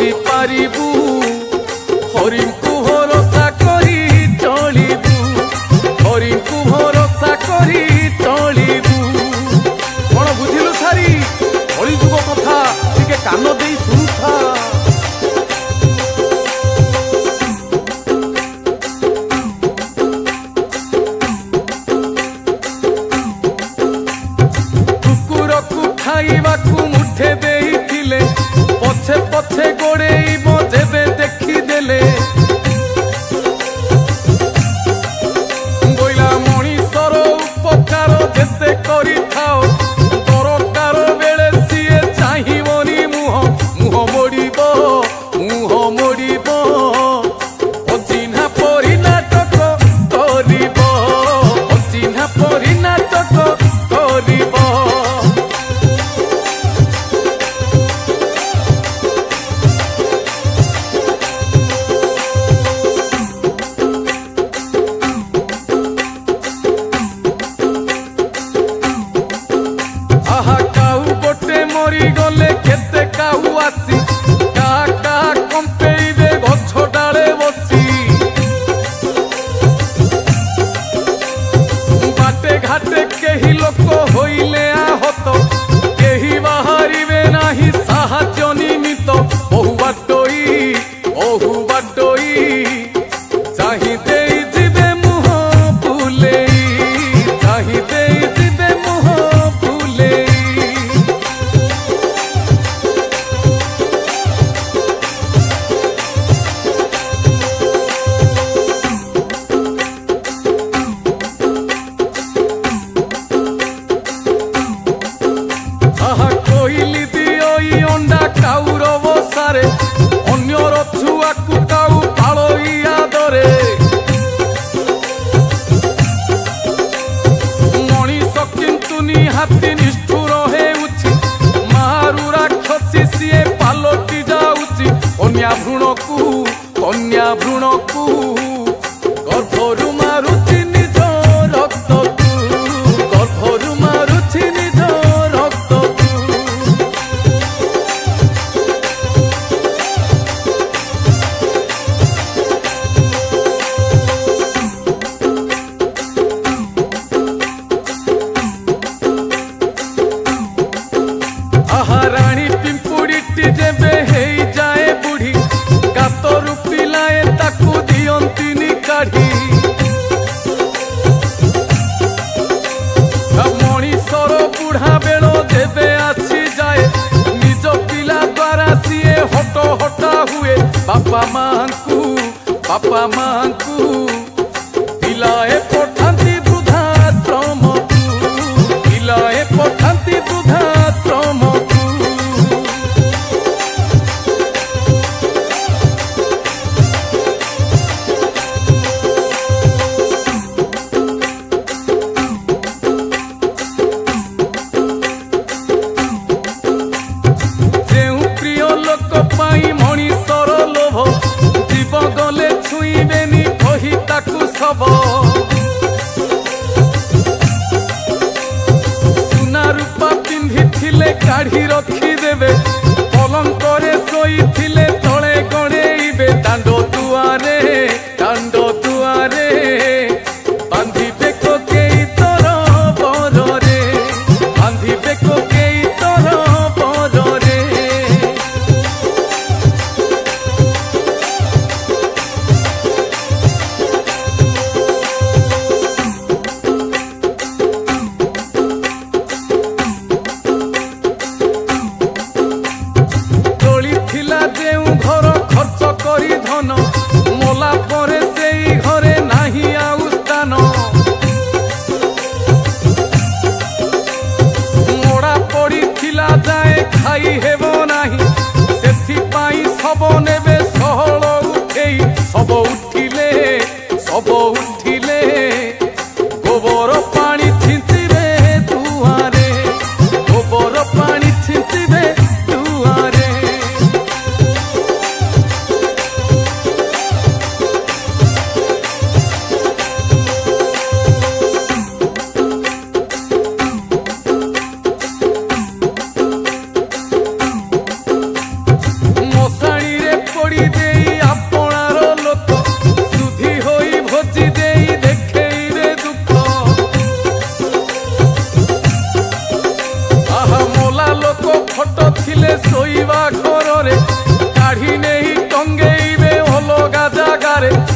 Bunchy पारिबू Hari को भरोसा करी चलिबू हरि को भरोसा करी चलिबू कौन बुझिलु सारी हरि जुग कथा टिके कान देई सुनुथा खाइबाकू मुठे देइथिले पछे पछे गोड़ेइबो जेबे देखि देले गोइला मणिषर उपकार जेते करि थाओ दरकार बेले सिए चाहिबनी मुह मुह मोड़िबो अचिन्हा परि नाटक करिबो अचिन्हा परि नाटक करिबो मरी गले केते काऊ आसी का का कंपेइबे गछ डाले बसी बाटे घाटे केही लोक होइले आहत केही बाहरिबे नाही साहाय्य निमित्त बहु बाटोई चाहि देई जिबे मुह फुलेई चाहि देई जिबे मुह फुलेई कोइली दिओई अंडा काउर बसारे अन्यर छुआ कुकाऊ पालोई आदरे मनीष किंतु निहाती निष्ठुर हेउछि मारू राक्षसी सिए पालटी जाउछि कन्या भ्रूणकू गर्भरु मारुछि निज रक्तकू गर्भरु मारुछि निज रानी पिंपुड़ीटी जेबे हेई जाए बुढ़ी कातरु पिलाए ताकू दियंतिनी काढ़ी मणिषर बुढ़ा बेल जेबे आसी जाए निज पिला द्वारा सीए हटा हुए बापा मांकू पिलाए पठांती वृद्धाश्रम पिलाए पठांती वृद्धाश्रम मणिषर लोभ जीव गले छुईबेनी कही ताकू सब सुना रूपा पिंधिथिले काढ़ी रखिदेवे पलंकरे शोईथिले तले गणेइबे दांड दुआरे बांधिबे कोकेई तोर बରରେ बांधिबे कोकेई तोर बରରେ घर खर्च करी धन मोला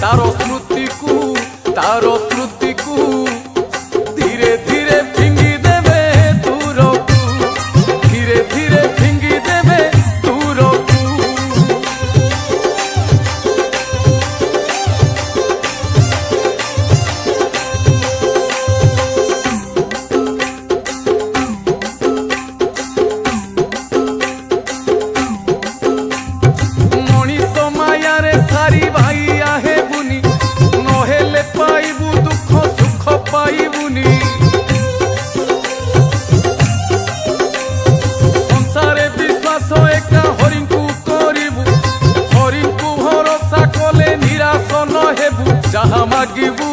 तार स्मृति को धीरे धीरे फिंगी देवे दूरकू, धीरे धीरे फिंगी देवे दूरकू। मनीष मायारे सारी भाई आहे बुनी, नहेले पाइबू दुख सुख पाइबुनी। संसारे विश्वास एका हरिंकू करिबू, हरिंकू भरोसा कले निराश न हेबू। जहा मागिबू